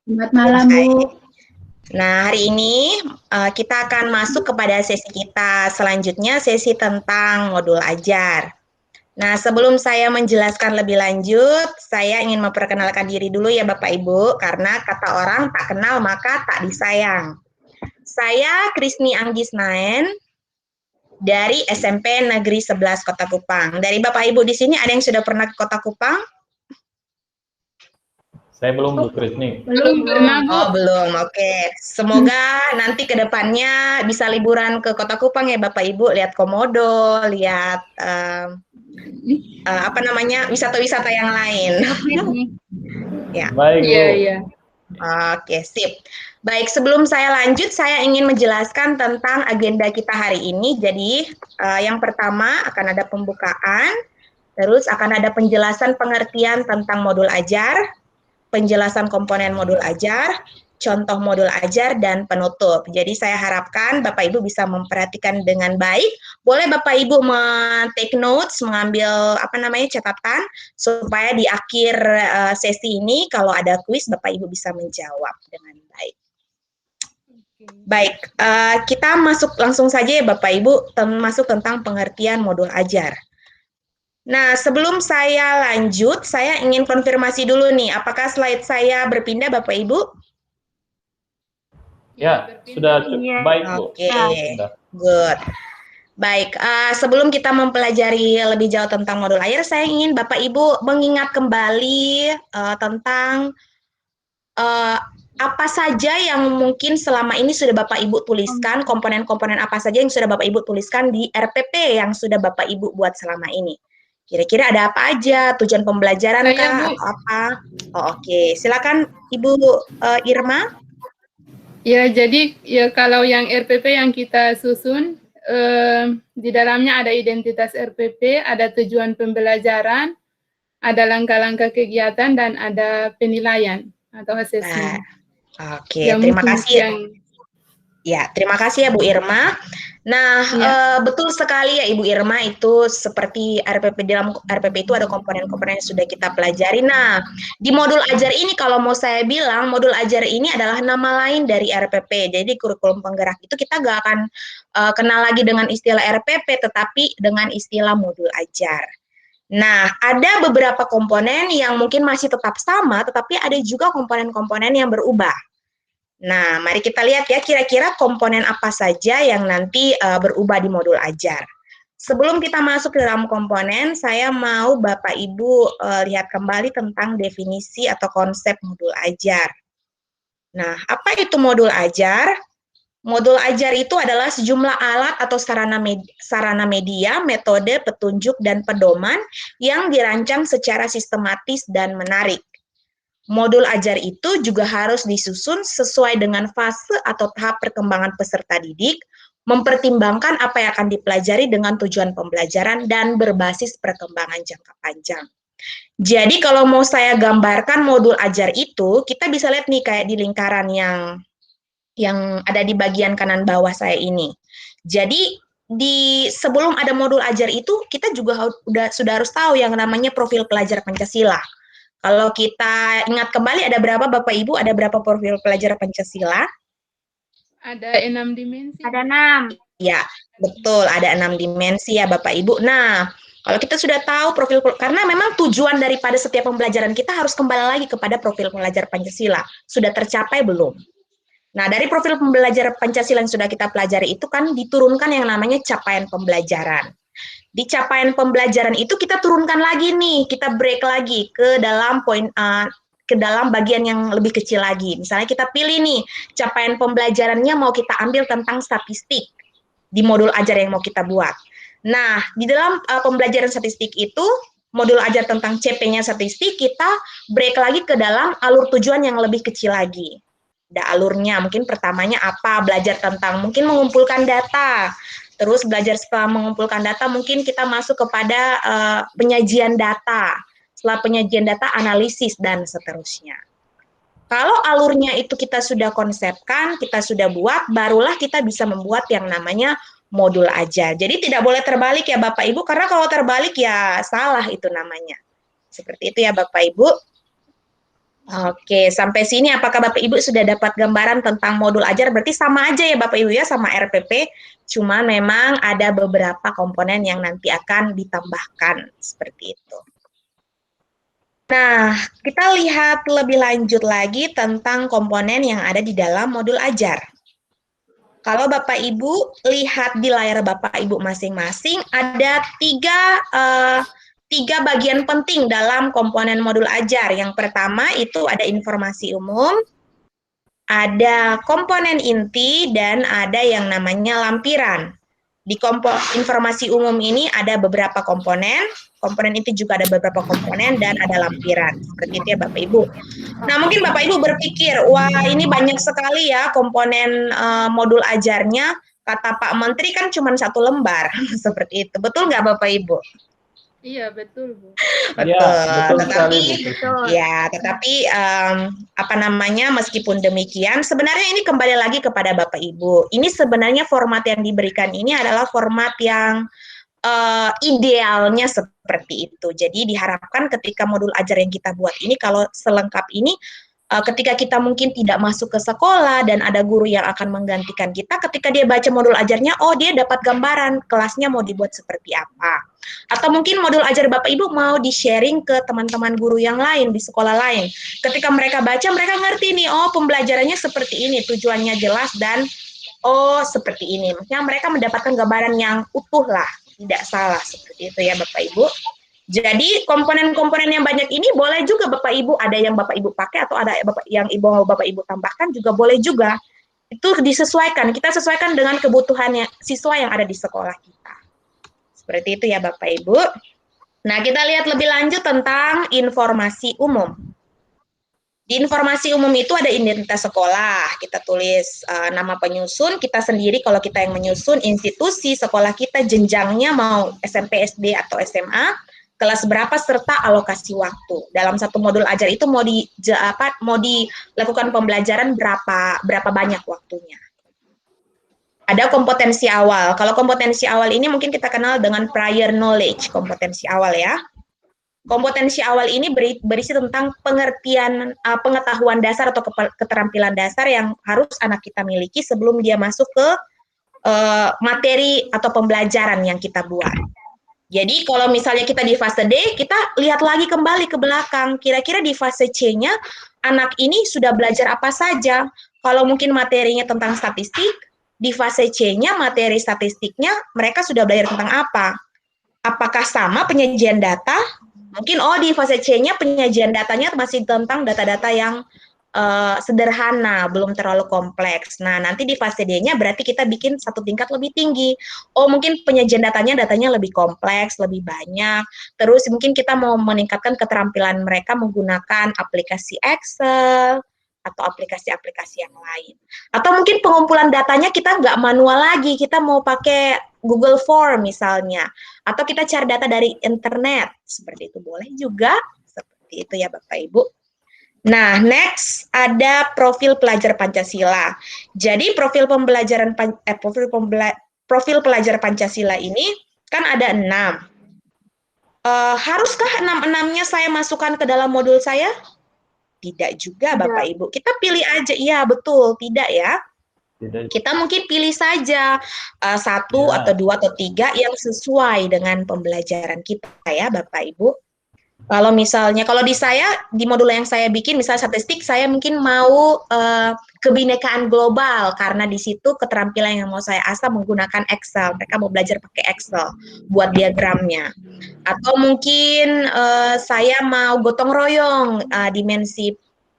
Selamat malam, Bu. Nah, hari ini kita akan masuk kepada sesi kita selanjutnya, sesi tentang modul ajar. Nah, sebelum saya menjelaskan lebih lanjut, saya ingin memperkenalkan diri dulu ya Bapak Ibu, karena kata orang tak kenal maka tak disayang. Saya Krisni Anggisnaen dari SMP Negeri 11 Kota Kupang. Dari Bapak Ibu di sini ada yang sudah pernah ke Kota Kupang? Saya belum, Bu Krisni. Belum pernah, Bu. Oh, belum. Oke. Semoga nanti ke depannya bisa liburan ke Kota Kupang ya Bapak Ibu, lihat komodo, lihat apa namanya, wisata-wisata yang lain. Ya. Baik, Bu. Iya. Oke, sip. Baik, sebelum saya lanjut, saya ingin menjelaskan tentang agenda kita hari ini. Jadi, yang pertama akan ada pembukaan, terus akan ada penjelasan pengertian tentang modul ajar, penjelasan komponen modul ajar, contoh modul ajar, dan penutup. Jadi saya harapkan Bapak Ibu bisa memperhatikan dengan baik. Boleh Bapak Ibu take notes, mengambil catatan, supaya di akhir sesi ini kalau ada kuis Bapak Ibu bisa menjawab dengan baik. Baik, kita masuk langsung saja ya Bapak Ibu, masuk tentang pengertian modul ajar. Nah, sebelum saya lanjut, saya ingin konfirmasi dulu nih, apakah slide saya berpindah Bapak Ibu? Ya, sudah cukup baik, Bu. Oke, good. Baik, sebelum kita mempelajari lebih jauh tentang modul ajar, saya ingin Bapak Ibu mengingat kembali tentang apa saja yang mungkin selama ini sudah Bapak Ibu tuliskan, komponen-komponen apa saja yang sudah Bapak Ibu tuliskan di RPP yang sudah Bapak Ibu buat selama ini. Kira-kira ada apa aja, tujuan pembelajaran kah, atau apa? Oh, oke, silakan Ibu Irma. Ya, jadi ya kalau yang RPP yang kita susun, di dalamnya ada identitas RPP, ada tujuan pembelajaran, ada langkah-langkah kegiatan, dan ada penilaian atau assessment. Oke, terima kasih. Ya, terima kasih ya Bu Irma. Nah, betul sekali ya Ibu Irma, itu seperti RPP, dalam RPP itu ada komponen-komponen yang sudah kita pelajari. Nah, di modul ajar ini kalau mau saya bilang, modul ajar ini adalah nama lain dari RPP. Jadi kurikulum penggerak itu kita nggak akan kenal lagi dengan istilah RPP, tetapi dengan istilah modul ajar. Nah, ada beberapa komponen yang mungkin masih tetap sama, tetapi ada juga komponen-komponen yang berubah. Nah, mari kita lihat ya kira-kira komponen apa saja yang nanti berubah di modul ajar. Sebelum kita masuk ke dalam komponen, saya mau Bapak Ibu lihat kembali tentang definisi atau konsep modul ajar. Nah, apa itu modul ajar? Modul ajar itu adalah sejumlah alat atau sarana media, metode, petunjuk, dan pedoman yang dirancang secara sistematis dan menarik. Modul ajar itu juga harus disusun sesuai dengan fase atau tahap perkembangan peserta didik, mempertimbangkan apa yang akan dipelajari dengan tujuan pembelajaran dan berbasis perkembangan jangka panjang. Jadi kalau mau saya gambarkan modul ajar itu, kita bisa lihat nih kayak di lingkaran yang ada di bagian kanan bawah saya ini. Jadi sebelum ada modul ajar itu, kita juga sudah harus tahu yang namanya profil pelajar Pancasila. Kalau kita ingat kembali, ada berapa Bapak Ibu? Ada berapa profil pelajar Pancasila? Ada 6 dimensi. Ada 6. Ya, betul. Ada 6 dimensi ya Bapak Ibu. Nah, kalau kita sudah tahu profil, karena memang tujuan daripada setiap pembelajaran kita harus kembali lagi kepada profil pelajar Pancasila. Sudah tercapai belum? Nah, dari profil pembelajar Pancasila yang sudah kita pelajari itu kan diturunkan yang namanya capaian pembelajaran. Di capaian pembelajaran itu kita turunkan lagi nih, kita break lagi ke dalam ke dalam bagian yang lebih kecil lagi. Misalnya kita pilih nih, capaian pembelajarannya mau kita ambil tentang statistik di modul ajar yang mau kita buat. Nah, di dalam pembelajaran statistik itu, modul ajar tentang CP-nya statistik, kita break lagi ke dalam alur tujuan yang lebih kecil lagi. Ada alurnya, mungkin pertamanya apa, belajar tentang mungkin mengumpulkan data. Terus belajar setelah mengumpulkan data, mungkin kita masuk kepada penyajian data. Setelah penyajian data, analisis, dan seterusnya. Kalau alurnya itu kita sudah konsepkan, kita sudah buat, barulah kita bisa membuat yang namanya modul ajar. Jadi tidak boleh terbalik ya Bapak Ibu, karena kalau terbalik ya salah itu namanya. Seperti itu ya Bapak Ibu. Oke, sampai sini apakah Bapak Ibu sudah dapat gambaran tentang modul ajar? Berarti sama aja ya Bapak Ibu ya sama RPP, cuma memang ada beberapa komponen yang nanti akan ditambahkan seperti itu. Nah, kita lihat lebih lanjut lagi tentang komponen yang ada di dalam modul ajar. Kalau Bapak Ibu lihat di layar Bapak Ibu masing-masing, ada tiga bagian penting dalam komponen modul ajar. Yang pertama itu ada informasi umum, ada komponen inti, dan ada yang namanya lampiran. Di informasi umum ini ada beberapa komponen inti juga ada beberapa komponen, dan ada lampiran. Seperti itu ya Bapak Ibu. Nah, mungkin Bapak Ibu berpikir, wah ini banyak sekali ya komponen modul ajarnya, kata Pak Menteri kan cuma 1 lembar. Seperti itu. Betul nggak Bapak Ibu? Iya, betul, Bu. Betul. Ya, betul Tetapi, sekali, apa namanya, meskipun demikian, sebenarnya ini kembali lagi kepada Bapak Ibu. Ini sebenarnya format yang diberikan ini adalah format yang idealnya seperti itu. Jadi diharapkan ketika modul ajar yang kita buat ini, kalau selengkap ini, ketika kita mungkin tidak masuk ke sekolah dan ada guru yang akan menggantikan kita, ketika dia baca modul ajarnya, oh dia dapat gambaran kelasnya mau dibuat seperti apa. Atau mungkin modul ajar Bapak Ibu mau di-sharing ke teman-teman guru yang lain di sekolah lain. Ketika mereka baca, mereka ngerti nih, oh pembelajarannya seperti ini, tujuannya jelas dan oh seperti ini. Maksudnya mereka mendapatkan gambaran yang utuh lah, tidak salah seperti itu ya Bapak Ibu. Jadi komponen-komponen yang banyak ini boleh juga Bapak Ibu, ada yang Bapak Ibu pakai atau ada yang Bapak Ibu tambahkan juga boleh juga. Itu disesuaikan, kita sesuaikan dengan kebutuhannya siswa yang ada di sekolah kita. Seperti itu ya Bapak Ibu. Nah, kita lihat lebih lanjut tentang informasi umum. Di informasi umum itu ada identitas sekolah, kita tulis nama penyusun, kita sendiri kalau kita yang menyusun, institusi sekolah kita, jenjangnya mau SMP, SD, atau SMA, kelas berapa, serta alokasi waktu. Dalam satu modul ajar itu mau dilakukan pembelajaran berapa banyak waktunya. Ada kompetensi awal. Kalau kompetensi awal ini mungkin kita kenal dengan prior knowledge, kompetensi awal ya. Kompetensi awal ini berisi tentang pengertian, pengetahuan dasar atau keterampilan dasar yang harus anak kita miliki sebelum dia masuk ke materi atau pembelajaran yang kita buat. Jadi kalau misalnya kita di fase D, kita lihat lagi kembali ke belakang. Kira-kira di fase C-nya, anak ini sudah belajar apa saja. Kalau mungkin materinya tentang statistik, di fase C-nya materi statistiknya mereka sudah belajar tentang apa. Apakah sama penyajian data? Mungkin di fase C-nya penyajian datanya masih tentang data-data yang sederhana, belum terlalu kompleks. Nah, nanti di fase D-nya berarti kita bikin satu tingkat lebih tinggi. Oh, mungkin penyajian datanya lebih kompleks, lebih banyak. Terus mungkin kita mau meningkatkan keterampilan mereka menggunakan aplikasi Excel atau aplikasi-aplikasi yang lain. Atau mungkin pengumpulan datanya kita nggak manual lagi, kita mau pakai Google Form misalnya. Atau kita cari data dari internet. Seperti itu boleh juga. Seperti itu ya Bapak Ibu. Nah, next ada profil pelajar Pancasila. Jadi profil pelajar Pancasila ini kan ada 6. Haruskah 6-6-nya saya masukkan ke dalam modul saya? Tidak juga Bapak Ibu. Kita pilih aja, iya betul, tidak ya. Tidak. Kita mungkin pilih saja 1 atau 2 atau 3 yang sesuai dengan pembelajaran kita ya Bapak Ibu. Kalau misalnya, kalau di saya, di modul yang saya bikin, misalnya statistik, saya mungkin mau kebinekaan global, karena di situ keterampilan yang mau saya asah menggunakan Excel. Mereka mau belajar pakai Excel buat diagramnya. Atau mungkin saya mau gotong royong dimensi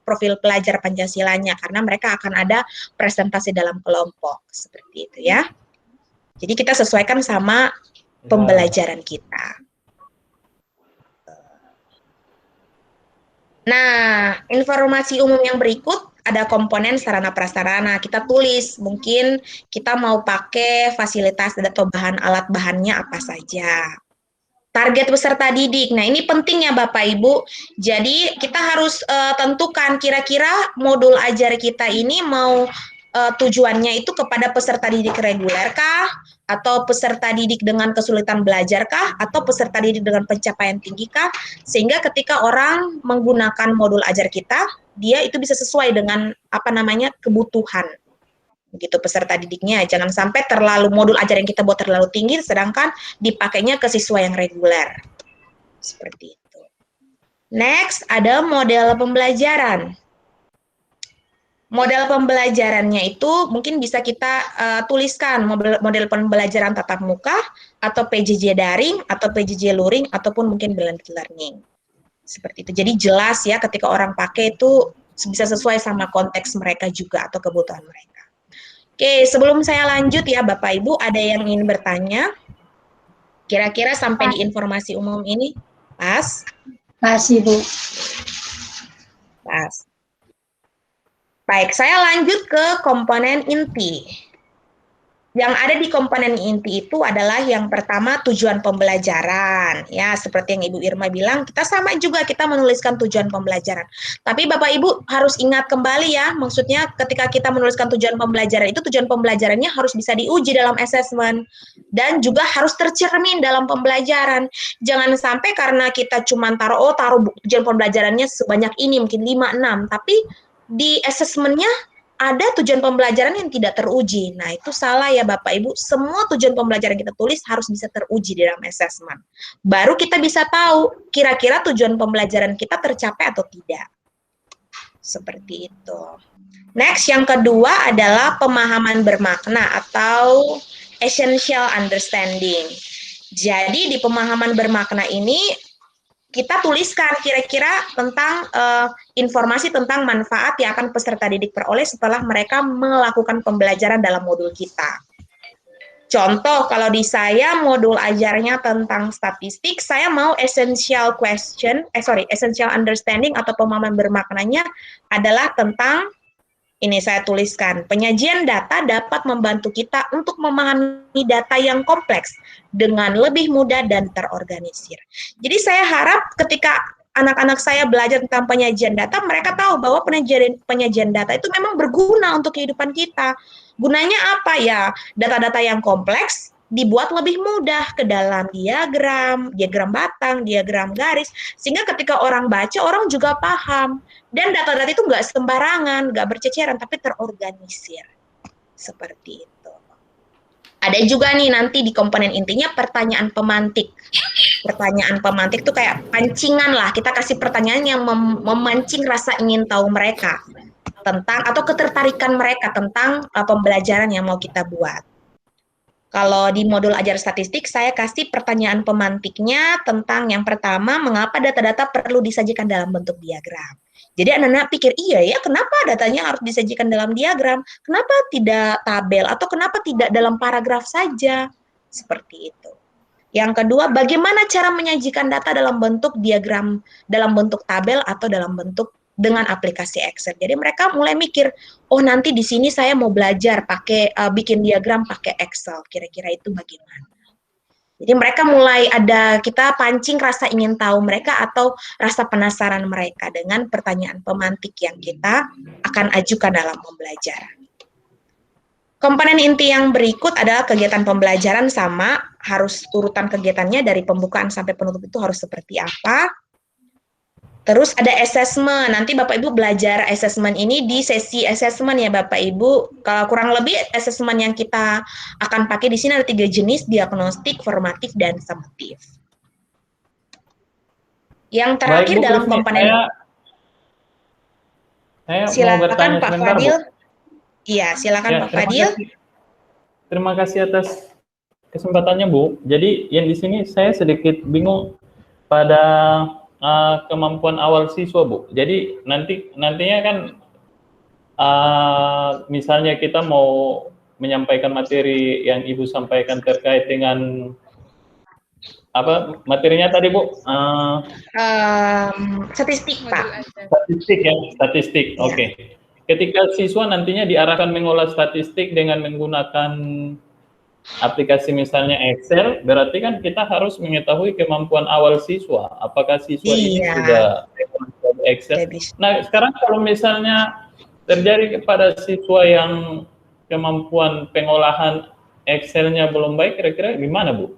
profil pelajar Pancasilanya, karena mereka akan ada presentasi dalam kelompok. Seperti itu ya. Jadi kita sesuaikan sama pembelajaran kita. Nah, informasi umum yang berikut ada komponen sarana prasarana. Kita tulis, mungkin kita mau pakai fasilitas atau bahan alat bahannya apa saja. Target peserta didik. Nah, ini penting ya Bapak Ibu. Jadi kita harus tentukan kira-kira modul ajar kita ini mau tujuannya itu kepada peserta didik reguler kah? atau peserta didik dengan kesulitan belajar kah, atau peserta didik dengan pencapaian tinggi kah, sehingga ketika orang menggunakan modul ajar kita, dia itu bisa sesuai dengan kebutuhan begitu peserta didiknya. Jangan sampai terlalu modul ajar yang kita buat terlalu tinggi, sedangkan dipakainya ke siswa yang reguler. Seperti itu. Next, ada model pembelajaran. Model pembelajarannya itu mungkin bisa kita tuliskan model pembelajaran tatap muka, atau PJJ daring, atau PJJ luring, ataupun mungkin blended learning. Seperti itu. Jadi jelas ya ketika orang pakai itu bisa sesuai sama konteks mereka juga atau kebutuhan mereka. Oke, sebelum saya lanjut ya Bapak Ibu, ada yang ingin bertanya? Kira-kira sampai di informasi umum ini pas? Pas, Ibu. Pas. Baik, saya lanjut ke komponen inti. Yang ada di komponen inti itu adalah yang pertama tujuan pembelajaran. Ya, seperti yang Ibu Irma bilang, kita sama juga kita menuliskan tujuan pembelajaran. Tapi Bapak Ibu harus ingat kembali ya, maksudnya ketika kita menuliskan tujuan pembelajaran itu tujuan pembelajarannya harus bisa diuji dalam assessment dan juga harus tercermin dalam pembelajaran. Jangan sampai karena kita cuma taruh tujuan pembelajarannya sebanyak ini, mungkin 5-6, tapi di assessment-nya ada tujuan pembelajaran yang tidak teruji. Nah, itu salah ya Bapak Ibu. Semua tujuan pembelajaran kita tulis harus bisa teruji di dalam assessment. Baru kita bisa tahu kira-kira tujuan pembelajaran kita tercapai atau tidak. Seperti itu. Next, yang kedua adalah pemahaman bermakna atau essential understanding. Jadi di pemahaman bermakna ini kita tuliskan kira-kira tentang informasi tentang manfaat yang akan peserta didik peroleh setelah mereka melakukan pembelajaran dalam modul kita. Contoh, kalau di saya modul ajarnya tentang statistik, saya mau essential understanding atau pemahaman bermaknanya adalah tentang, ini saya tuliskan, penyajian data dapat membantu kita untuk memahami data yang kompleks dengan lebih mudah dan terorganisir. Jadi saya harap ketika anak-anak saya belajar tentang penyajian data, mereka tahu bahwa penyajian data itu memang berguna untuk kehidupan kita. Gunanya apa ya? Data-data yang kompleks dibuat lebih mudah ke dalam diagram batang, diagram garis, sehingga ketika orang baca, orang juga paham. Dan data-data itu nggak sembarangan, nggak berceceran, tapi terorganisir. Seperti itu. Ada juga nih nanti di komponen intinya pertanyaan pemantik. Pertanyaan pemantik itu kayak pancingan lah, kita kasih pertanyaan yang memancing rasa ingin tahu mereka tentang atau ketertarikan mereka tentang pembelajaran yang mau kita buat. Kalau di modul ajar statistik, saya kasih pertanyaan pemantiknya tentang yang pertama, mengapa data-data perlu disajikan dalam bentuk diagram. Jadi anak-anak pikir, iya ya, kenapa datanya harus disajikan dalam diagram? Kenapa tidak tabel? Atau kenapa tidak dalam paragraf saja? Seperti itu. Yang kedua, bagaimana cara menyajikan data dalam bentuk diagram, dalam bentuk tabel, atau dalam bentuk dengan aplikasi Excel. Jadi mereka mulai mikir, oh nanti di sini saya mau belajar pakai bikin diagram pakai Excel. Kira-kira itu bagaimana? Jadi mereka mulai ada, kita pancing rasa ingin tahu mereka atau rasa penasaran mereka dengan pertanyaan pemantik yang kita akan ajukan dalam pembelajaran. Komponen inti yang berikut adalah kegiatan pembelajaran sama, harus urutan kegiatannya dari pembukaan sampai penutup itu harus seperti apa. Terus ada assessment, nanti Bapak Ibu belajar assessment ini di sesi assessment ya Bapak Ibu. Kalau kurang lebih assessment yang kita akan pakai di sini ada 3 jenis, diagnostik, formatif, dan summatif. Yang terakhir baik, dalam komponen... Saya silakan Pak sebentar, Fadil. Iya, silakan ya, Pak Fadil. Terima kasih atas kesempatannya Bu. Jadi yang di sini saya sedikit bingung pada kemampuan awal siswa Bu. Jadi nantinya kan misalnya kita mau menyampaikan materi yang Ibu sampaikan terkait dengan apa materinya tadi Bu? Statistik Pak. Statistik ya, statistik. Oke. Okay. Ketika siswa nantinya diarahkan mengolah statistik dengan menggunakan aplikasi misalnya Excel, berarti kan kita harus mengetahui kemampuan awal siswa. Apakah siswa ini sudah Excel? Nah, sekarang kalau misalnya terjadi kepada siswa yang kemampuan pengolahan Excel-nya belum baik, kira-kira gimana, Bu?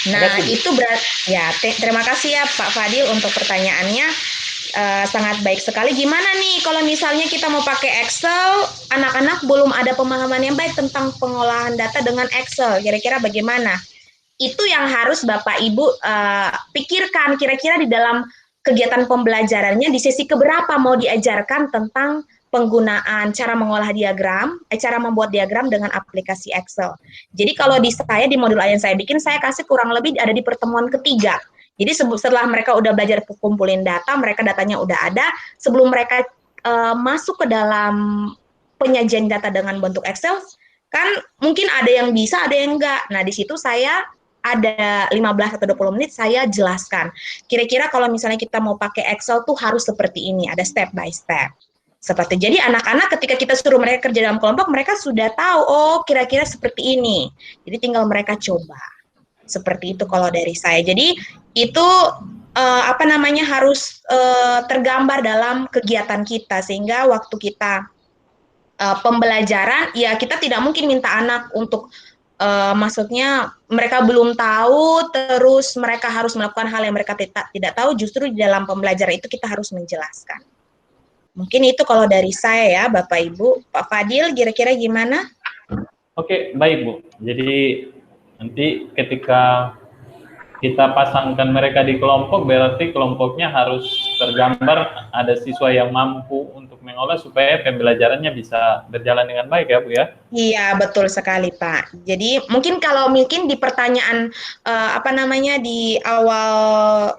Nah, itu berarti ya. Terima kasih ya Pak Fadil untuk pertanyaannya. Sangat baik sekali. Gimana nih kalau misalnya kita mau pakai Excel, anak-anak belum ada pemahaman yang baik tentang pengolahan data dengan Excel. Kira-kira bagaimana? Itu yang harus Bapak Ibu pikirkan. Kira-kira di dalam kegiatan pembelajarannya di sesi keberapa mau diajarkan tentang penggunaan cara mengolah diagram, cara membuat diagram dengan aplikasi Excel. Jadi kalau di saya, di modul A yang saya bikin, saya kasih kurang lebih ada di pertemuan ketiga. Jadi setelah mereka udah belajar kumpulin data, mereka datanya udah ada, sebelum mereka masuk ke dalam penyajian data dengan bentuk Excel, kan mungkin ada yang bisa, ada yang enggak. Nah, di situ saya ada 15 atau 20 menit saya jelaskan. Kira-kira kalau misalnya kita mau pakai Excel tuh harus seperti ini, ada step by step. Seperti jadi anak-anak ketika kita suruh mereka kerja dalam kelompok, mereka sudah tahu, oh kira-kira seperti ini. Jadi tinggal mereka coba. Seperti itu kalau dari saya. Jadi itu harus tergambar dalam kegiatan kita sehingga waktu kita pembelajaran ya kita tidak mungkin minta anak untuk maksudnya mereka belum tahu terus mereka harus melakukan hal yang mereka tidak tahu. Justru di dalam pembelajaran itu kita harus menjelaskan. Mungkin itu kalau dari saya ya Bapak Ibu. Pak Fadil kira-kira gimana? Oke, baik Bu. Jadi nanti ketika kita pasangkan mereka di kelompok, berarti kelompoknya harus tergambar ada siswa yang mampu untuk mengolah supaya pembelajarannya bisa berjalan dengan baik ya Bu ya? Iya, betul sekali Pak. Jadi mungkin di pertanyaan di awal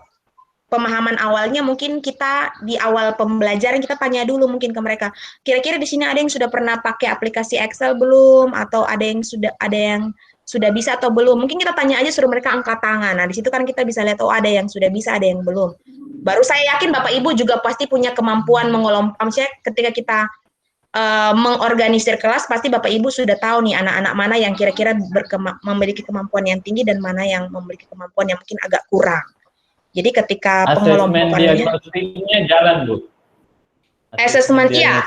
pemahaman awalnya mungkin kita di awal pembelajaran kita tanya dulu mungkin ke mereka. Kira-kira di sini ada yang sudah pernah pakai aplikasi Excel belum atau ada yang sudah bisa atau belum? Mungkin kita tanya aja suruh mereka angkat tangan. Nah, di situ kan kita bisa lihat oh ada yang sudah bisa, ada yang belum. Baru saya yakin Bapak Ibu juga pasti punya kemampuan maksudnya ketika kita mengorganisir kelas pasti Bapak Ibu sudah tahu nih anak-anak mana yang kira-kira memiliki kemampuan yang tinggi dan mana yang memiliki kemampuan yang mungkin agak kurang. Jadi ketika pengelompokannya diagnostiknya jalan Bu. Asesmen iya.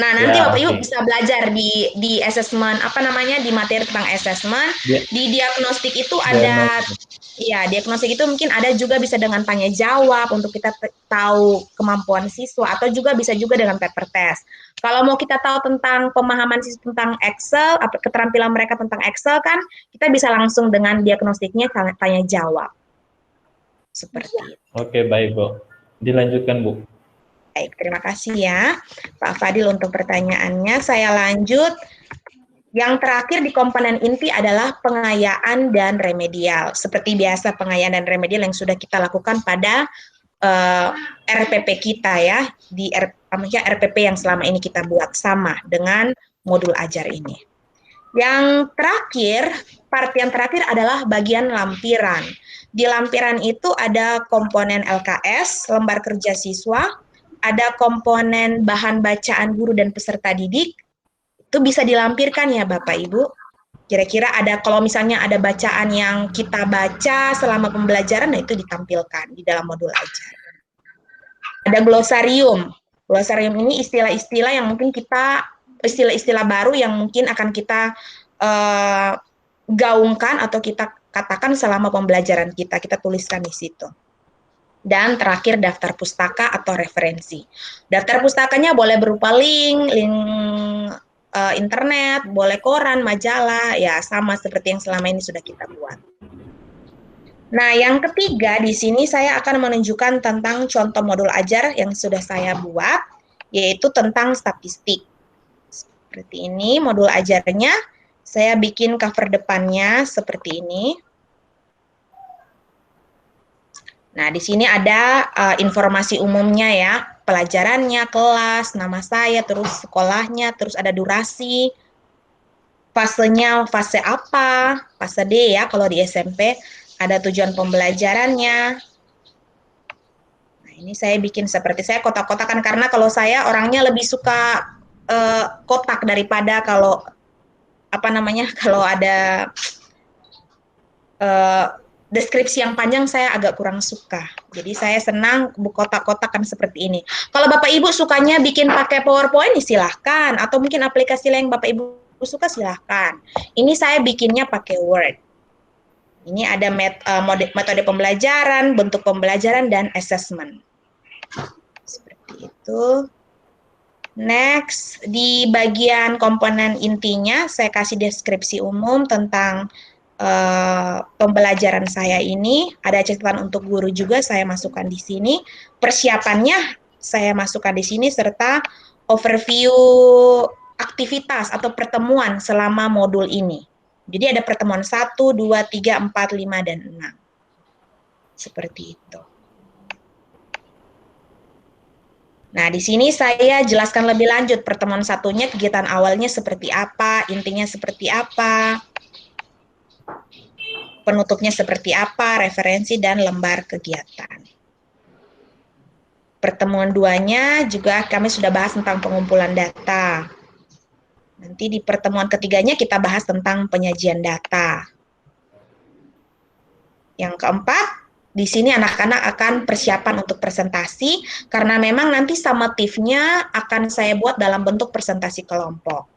Nah, nanti Bapak Ibu bisa belajar di asesmen di materi tentang asesmen. Di diagnostik itu ada diagnostik itu mungkin ada juga bisa dengan tanya jawab untuk kita tahu kemampuan siswa atau juga bisa juga dengan paper test. Kalau mau kita tahu tentang pemahaman siswa tentang Excel, keterampilan mereka tentang Excel kan kita bisa langsung dengan diagnostiknya tanya jawab. Seperti itu. Oke, baik Bu. Dilanjutkan Bu. Baik, terima kasih ya Pak Fadil untuk pertanyaannya. Saya lanjut. Yang terakhir di komponen inti adalah pengayaan dan remedial. Seperti biasa pengayaan dan remedial yang sudah kita lakukan pada RPP kita ya. Di RPP yang selama ini kita buat sama dengan modul ajar ini. Yang terakhir, part yang terakhir adalah bagian lampiran. Di lampiran itu ada komponen LKS, lembar kerja siswa, ada komponen bahan bacaan guru dan peserta didik, itu bisa dilampirkan ya Bapak Ibu. Kira-kira ada kalau misalnya ada bacaan yang kita baca selama pembelajaran, nah itu ditampilkan di dalam modul ajar. Ada glosarium. Glosarium ini istilah-istilah yang mungkin istilah-istilah baru yang mungkin akan kita gaungkan atau kita katakan selama pembelajaran kita tuliskan di situ. Dan terakhir daftar pustaka atau referensi. Daftar pustakanya boleh berupa link internet, boleh koran, majalah, ya sama seperti yang selama ini sudah kita buat. Nah, yang ketiga di sini saya akan menunjukkan tentang contoh modul ajar yang sudah saya buat, yaitu tentang statistik. Seperti ini modul ajarnya. Saya bikin cover depannya seperti ini. Nah, di sini ada informasi umumnya ya, pelajarannya, kelas, nama saya, terus sekolahnya, terus ada durasi, fasenya, fase apa, fase D ya kalau di SMP, ada tujuan pembelajarannya. Nah, ini saya bikin seperti saya kotak-kotakan karena kalau saya orangnya lebih suka kotak daripada kalau kalau ada deskripsi yang panjang saya agak kurang suka. Jadi saya senang kotak-kotakan seperti ini. Kalau Bapak Ibu sukanya bikin pakai PowerPoint silahkan, atau mungkin aplikasi lain yang Bapak Ibu suka silahkan. Ini saya bikinnya pakai Word. Ini ada metode pembelajaran, bentuk pembelajaran, dan assessment. Seperti itu. Next, di bagian komponen intinya, saya kasih deskripsi umum tentang pembelajaran saya ini. Ada catatan untuk guru juga saya masukkan di sini. Persiapannya saya masukkan di sini, serta overview aktivitas atau pertemuan selama modul ini. Jadi ada pertemuan 1, 2, 3, 4, 5, dan 6. Seperti itu. Nah, di sini saya jelaskan lebih lanjut pertemuan satunya, kegiatan awalnya seperti apa, intinya seperti apa, penutupnya seperti apa, referensi, dan lembar kegiatan. Pertemuan 2-nya juga kami sudah bahas tentang pengumpulan data. Nanti di pertemuan ketiganya kita bahas tentang penyajian data. Yang keempat, di sini anak-anak akan persiapan untuk presentasi, karena memang nanti summative-nya akan saya buat dalam bentuk presentasi kelompok.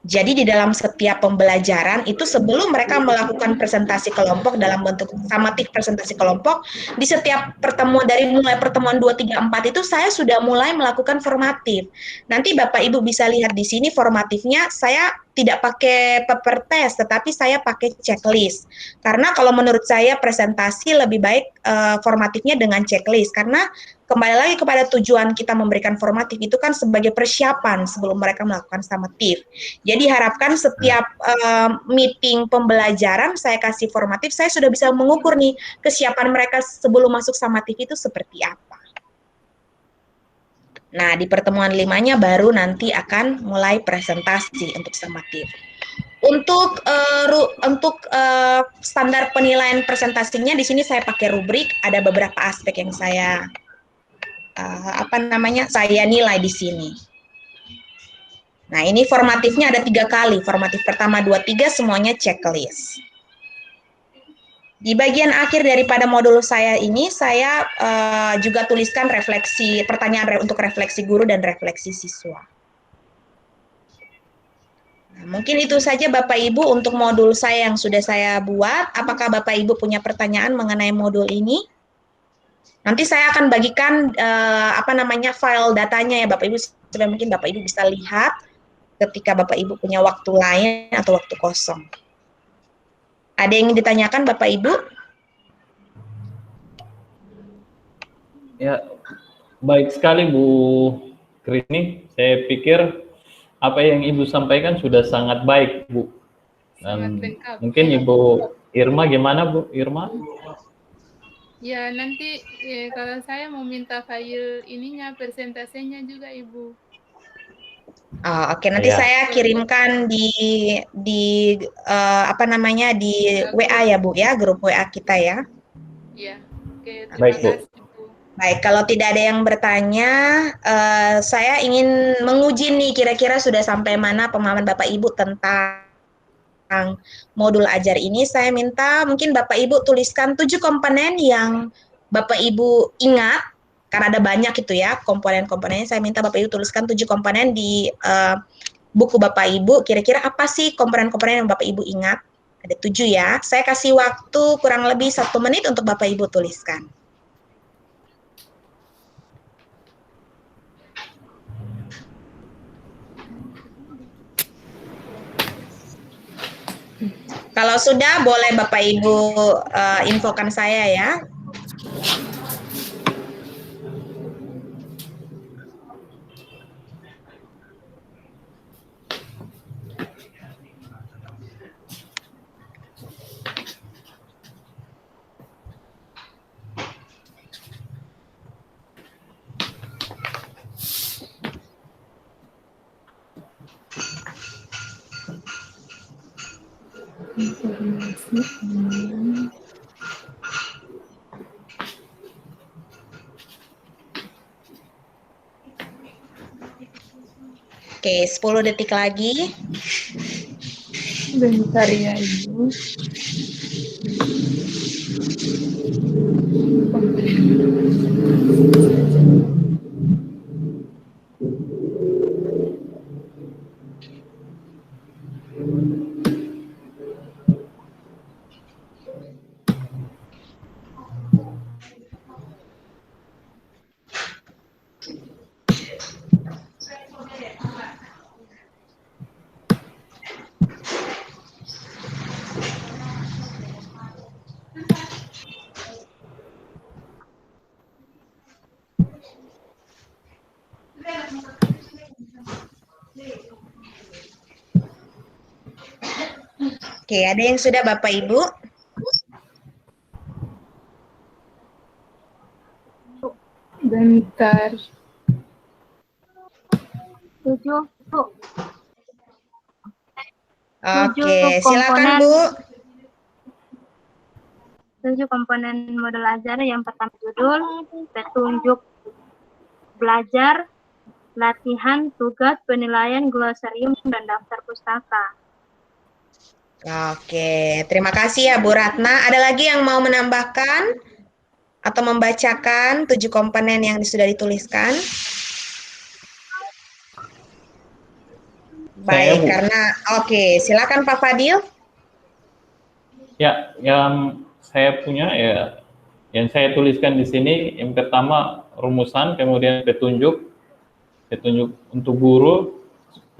Jadi di dalam setiap pembelajaran itu sebelum mereka melakukan presentasi kelompok dalam bentuk summative presentasi kelompok, di setiap pertemuan dari mulai pertemuan 2, 3, 4 itu saya sudah mulai melakukan formatif. Nanti Bapak Ibu bisa lihat di sini formatifnya saya tidak pakai paper test, tetapi saya pakai checklist. Karena kalau menurut saya presentasi lebih baik formatifnya dengan checklist, karena kembali lagi kepada tujuan kita memberikan formatif itu kan sebagai persiapan sebelum mereka melakukan summative. Jadi harapkan setiap meeting pembelajaran saya kasih formatif, saya sudah bisa mengukur nih kesiapan mereka sebelum masuk summative itu seperti apa. Nah, di pertemuan 5-nya baru nanti akan mulai presentasi untuk summative. Untuk standar penilaian presentasinya di sini saya pakai rubrik, ada beberapa aspek yang saya saya nilai di sini. Nah, ini formatifnya ada 3 kali. Formatif pertama, 2, 3 semuanya checklist. Di bagian akhir daripada modul saya ini, saya juga tuliskan refleksi, pertanyaan untuk refleksi guru dan refleksi siswa. Nah, mungkin itu saja Bapak Ibu untuk modul saya yang sudah saya buat. Apakah Bapak Ibu punya pertanyaan mengenai modul ini? Nanti saya akan bagikan file datanya ya Bapak Ibu, supaya mungkin Bapak Ibu bisa lihat ketika Bapak Ibu punya waktu lain atau waktu kosong. Ada yang ingin ditanyakan Bapak Ibu? Ya, baik sekali Bu Krini. Saya pikir apa yang Ibu sampaikan sudah sangat baik, Bu. Dan mungkin Ibu Irma gimana, Bu Irma? Ya, nanti kalau saya mau minta file ininya, presentasinya juga, Ibu. Oke, nanti saya kirimkan di WA ya, Bu ya, grup WA kita ya. Iya. Oke, baik, Bu. Baik, kalau tidak ada yang bertanya, saya ingin menguji nih kira-kira sudah sampai mana pemahaman Bapak Ibu tentang modul ajar ini. Saya minta mungkin Bapak Ibu tuliskan 7 komponen yang Bapak Ibu ingat, karena ada banyak itu ya komponen-komponennya. Saya minta Bapak Ibu tuliskan 7 komponen di buku Bapak Ibu. Kira-kira apa sih komponen-komponen yang Bapak Ibu ingat? Ada 7 ya. Saya kasih waktu kurang lebih 1 menit untuk Bapak Ibu tuliskan. Kalau sudah, boleh Bapak Ibu infokan saya ya. Oke, 10 detik lagi. Bentar ya, Ibu. Oke, ada yang sudah Bapak Ibu? Bentar. 7, Bu. Oke, silakan Bu. 7 komponen modul ajar. Yang pertama judul, petunjuk belajar, latihan, tugas, penilaian, glosarium, dan daftar pustaka. Oke, terima kasih ya Bu Ratna. Ada lagi yang mau menambahkan atau membacakan 7 komponen yang sudah dituliskan? Baik, Bu. karena oke, silakan Pak Fadil. Ya, yang saya punya ya, yang saya tuliskan di sini yang pertama rumusan, kemudian petunjuk untuk guru,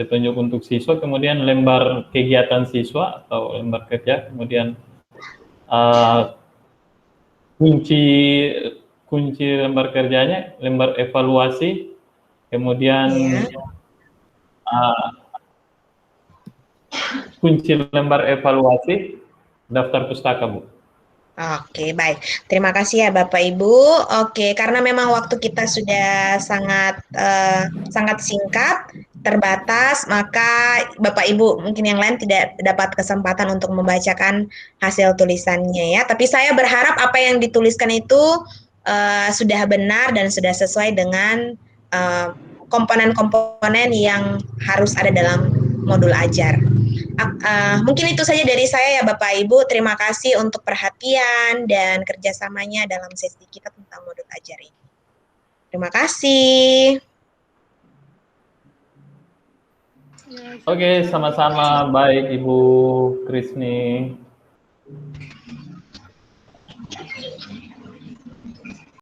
petunjuk untuk siswa, kemudian lembar kegiatan siswa atau lembar kerja, kemudian kunci lembar kerjanya, lembar evaluasi, kemudian kunci lembar evaluasi, daftar pustaka, Bu. Oke, baik. Terima kasih ya Bapak Ibu. Oke, karena memang waktu kita sudah sangat singkat, terbatas, maka Bapak Ibu mungkin yang lain tidak dapat kesempatan untuk membacakan hasil tulisannya ya. Tapi saya berharap apa yang dituliskan itu sudah benar dan sudah sesuai dengan komponen-komponen yang harus ada dalam modul ajar. Mungkin itu saja dari saya ya Bapak Ibu. Terima kasih untuk perhatian dan kerjasamanya dalam sesi kita tentang modul ajar ini. Terima kasih. Oke, sama-sama. Baik Ibu Krisni.